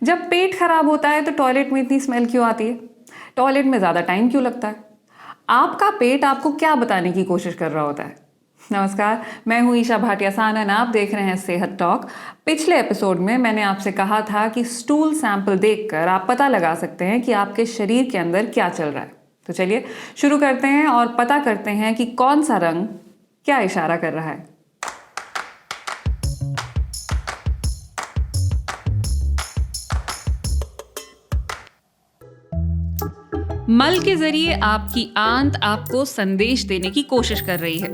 जब पेट खराब होता है तो टॉयलेट में इतनी स्मेल क्यों आती है? टॉयलेट में ज़्यादा टाइम क्यों लगता है? आपका पेट आपको क्या बताने की कोशिश कर रहा होता है? नमस्कार, मैं हूं ईशा भाटिया सानन। आप देख रहे हैं सेहत टॉक। पिछले एपिसोड में मैंने आपसे कहा था कि स्टूल सैंपल देखकर आप पता लगा सकते हैं कि आपके शरीर के अंदर क्या चल रहा है। तो चलिए शुरू करते हैं और पता करते हैं कि कौन सा रंग क्या इशारा कर रहा है। मल के जरिए आपकी आंत आपको संदेश देने की कोशिश कर रही है।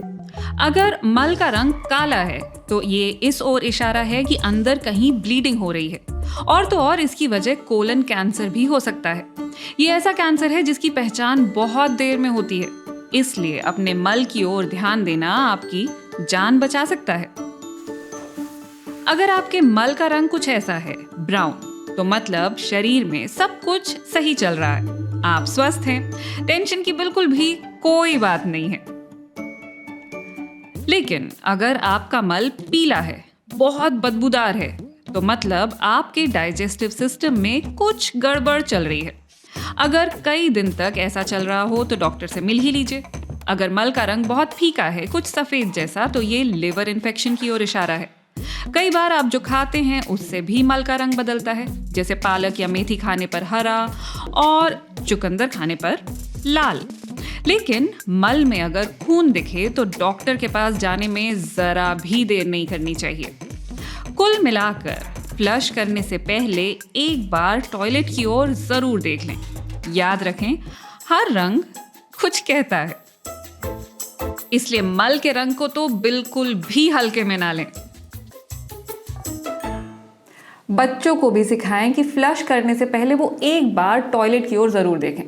अगर मल का रंग काला है तो ये इस ओर इशारा है कि अंदर कहीं ब्लीडिंग हो रही है। और तो और इसकी वजह कोलन कैंसर भी हो सकता है। ये ऐसा कैंसर है जिसकी पहचान बहुत देर में होती है, इसलिए अपने मल की ओर ध्यान देना आपकी जान बचा सकता है। अगर आपके मल का रंग कुछ ऐसा है, ब्राउन, तो मतलब शरीर में सब कुछ सही चल रहा है, आप स्वस्थ हैं, टेंशन की बिल्कुल भी कोई बात नहीं है। लेकिन अगर आपका मल पीला है, बहुत बदबूदार है, तो मतलब आपके डाइजेस्टिव सिस्टम में कुछ गड़बड़ चल रही है। अगर कई दिन तक ऐसा चल रहा हो तो डॉक्टर से मिल ही लीजिए। अगर मल का रंग बहुत फीका है, कुछ सफेद जैसा, तो ये लिवर इन्फेक्शन की ओर इशारा है। कई बार आप जो खाते हैं उससे भी मल का रंग बदलता है, जैसे पालक या मेथी खाने पर हरा और चुकंदर खाने पर लाल। लेकिन मल में अगर खून दिखे तो डॉक्टर के पास जाने में जरा भी देर नहीं करनी चाहिए। कुल मिलाकर फ्लश करने से पहले एक बार टॉयलेट की ओर जरूर देख लें। याद रखें, हर रंग कुछ कहता है, इसलिए मल के रंग को तो बिल्कुल भी हल्के में ना लें। बच्चों को भी सिखाएं कि फ्लश करने से पहले वो एक बार टॉयलेट की ओर जरूर देखें।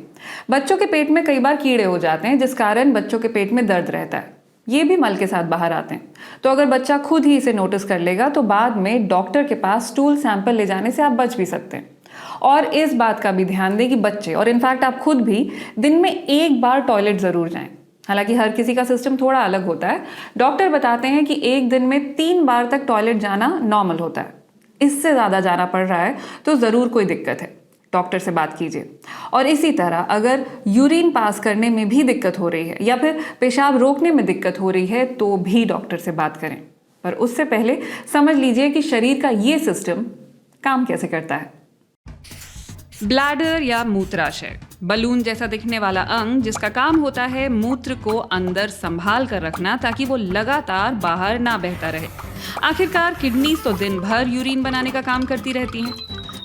बच्चों के पेट में कई बार कीड़े हो जाते हैं, जिस कारण बच्चों के पेट में दर्द रहता है। ये भी मल के साथ बाहर आते हैं। तो अगर बच्चा खुद ही इसे नोटिस कर लेगा तो बाद में डॉक्टर के पास स्टूल सैंपल ले जाने से आप बच भी सकते हैं। और इस बात का भी ध्यान दें कि बच्चे और इनफैक्ट आप खुद भी दिन में एक बार टॉयलेट जरूर जाएं। हालांकि हर किसी का सिस्टम थोड़ा अलग होता है। डॉक्टर बताते हैं कि एक दिन में 3 बार तक टॉयलेट जाना नॉर्मल होता है। इससे ज़्यादा जाना पड़ रहा है तो ज़रूर कोई दिक्कत है, डॉक्टर से बात कीजिए। और इसी तरह अगर यूरिन पास करने में भी दिक्कत हो रही है या फिर पेशाब रोकने में दिक्कत हो रही है तो भी डॉक्टर से बात करें। पर उससे पहले समझ लीजिए कि शरीर का ये सिस्टम काम कैसे करता है। ब्लैडर या मूत्राशय, बलून जैसा दिखने वाला अंग जिसका काम होता है मूत्र को अंदर संभाल कर रखना ताकि वो लगातार बाहर ना बहता रहे। आखिरकार किडनी तो दिन भर यूरिन बनाने का काम करती रहती हैं।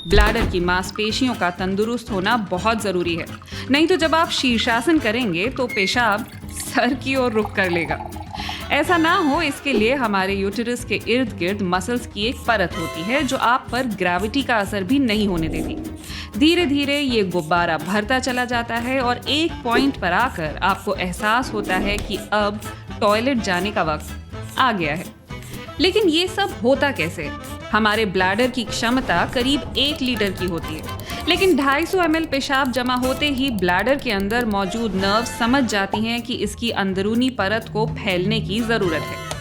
ब्लैडर की मांसपेशियों का तंदुरुस्त होना बहुत जरूरी है, नहीं तो जब आप शीर्षासन करेंगे तो पेशाब सर की ओर रुख कर लेगा। ऐसा ना हो इसके लिए हमारे यूटेरस के इर्द गिर्द मसल्स की एक परत होती है जो आप पर ग्रेविटी का असर भी नहीं होने देती। धीरे धीरे ये गुब्बारा भरता चला जाता है और एक पॉइंट पर आकर आपको एहसास होता है कि अब टॉयलेट जाने का वक्त आ गया है। लेकिन ये सब होता कैसे? हमारे ब्लैडर की क्षमता करीब 1 लीटर की होती है, लेकिन 250 ml पेशाब जमा होते ही ब्लैडर के अंदर मौजूद नर्व समझ जाती हैं कि इसकी अंदरूनी परत को फैलने की जरूरत है।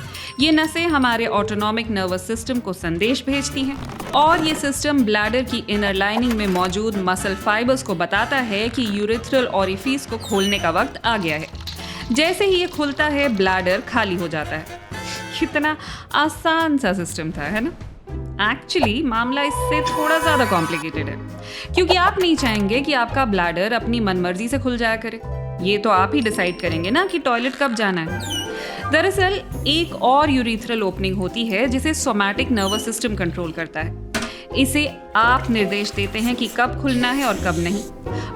ये नसें हमारे ऑटोनॉमिक नर्वस सिस्टम को संदेश भेजती हैं और ये सिस्टम ब्लैडर की इनर लाइनिंग में मौजूद मसल फाइबर्स को बताता है कि यूरेथ्रल ओरिफिस को खोलने का वक्त आ गया है। जैसे ही ये खुलता है ब्लैडर खाली हो जाता है। कितना आसान सा सिस्टम था, है ना? एक्चुअली मामला इससे थोड़ा ज्यादा कॉम्प्लिकेटेड है, क्योंकि आप नहीं चाहेंगे कि आपका ब्लैडर अपनी मनमर्जी से खुल जाया करे। ये तो आप ही डिसाइड करेंगे ना कि टॉयलेट कब जाना है। दरअसल एक और यूरेथ्रल ओपनिंग होती है जिसे सोमैटिक नर्वस सिस्टम कंट्रोल करता है। इसे आप निर्देश देते हैं कि कब खुलना है और कब नहीं।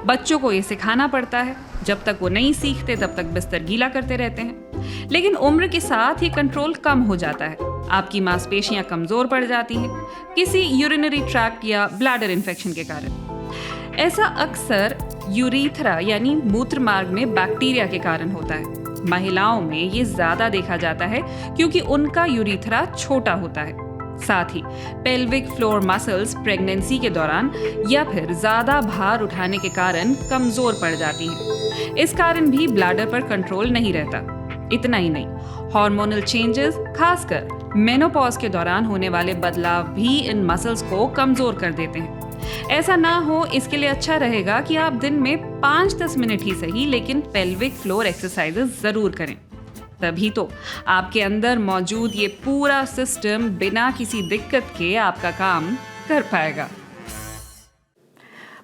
बच्चों को ये सिखाना पड़ता है। जब तक वो नहीं सीखते तब तक बिस्तर गीला करते रहते हैं, लेकिन उम्र के साथ ये कंट्रोल कम हो जाता है। आपकी मांसपेशियां कमजोर पड़ जाती हैं किसी यूरिनरी ट्रैक्ट या ब्लैडर इन्फेक्शन के कारण। ऐसा अक्सर यूरीथ्रा यानी मूत्र मार्ग में बैक्टीरिया के कारण होता है। महिलाओं में ये ज्यादा देखा जाता है क्योंकि उनका यूरीथ्रा छोटा होता है। साथ ही पेल्विक फ्लोर मसल्स प्रेगनेंसी के दौरान या फिर ज्यादा भार उठाने के कारण कमजोर पड़ जाती हैं। इस कारण भी ब्लैडर पर कंट्रोल नहीं रहता। इतना ही नहीं, हार्मोनल चेंजेस, खासकर मेनोपॉज के दौरान होने वाले बदलाव भी इन मसल्स को कमजोर कर देते हैं। ऐसा ना हो, इसके लिए अच्छा रहेगा कि आप दिन में 5-10 मिनट ही सही लेकिन पेल्विक फ्लोर एक्सरसाइजेस जरूर करें। तभी तो आपके अंदर मौजूद ये पूरा सिस्टम बिना किसी दिक्कत के आपका काम कर पाएगा।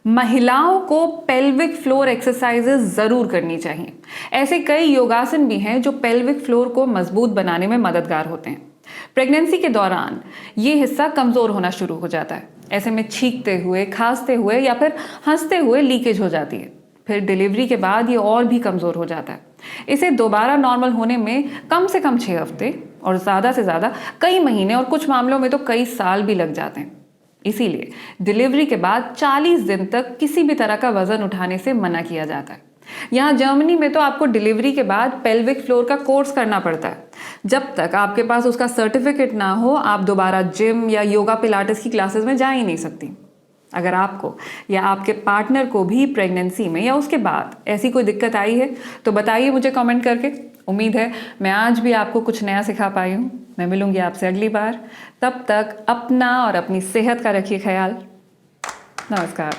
महिलाओं को पेल्विक फ्लोर एक्सरसाइजेस जरूर करनी चाहिए। ऐसे कई योगासन भी हैं जो पेल्विक फ्लोर को मजबूत बनाने में मददगार होते हैं। प्रेगनेंसी के दौरान ये हिस्सा कमजोर होना शुरू हो जाता है। ऐसे में छींकते हुए, खांसते हुए या फिर हंसते हुए लीकेज हो जाती है। फिर डिलीवरी के बाद ये और भी कमजोर हो जाता है। इसे दोबारा नॉर्मल होने में कम से कम 6 हफ्ते और ज्यादा से ज्यादा कई महीने और कुछ मामलों में तो कई साल भी लग जाते हैं। इसीलिए डिलीवरी के बाद 40 दिन तक किसी भी तरह का वजन उठाने से मना किया जाता है। यहाँ जर्मनी में तो आपको डिलीवरी के बाद पेल्विक फ्लोर का कोर्स करना पड़ता है। जब तक आपके पास उसका सर्टिफिकेट ना हो, आप दोबारा जिम या योगा पिलाटेस की क्लासेस में जा ही नहीं सकती। अगर आपको या आपके पार्टनर को भी प्रेगनेंसी में या उसके बाद ऐसी कोई दिक्कत आई है तो बताइए मुझे कमेंट करके। उम्मीद है मैं आज भी आपको कुछ नया सिखा पाई हूँ। मैं मिलूंगी आपसे अगली बार। तब तक अपना और अपनी सेहत का रखिए ख्याल। नमस्कार।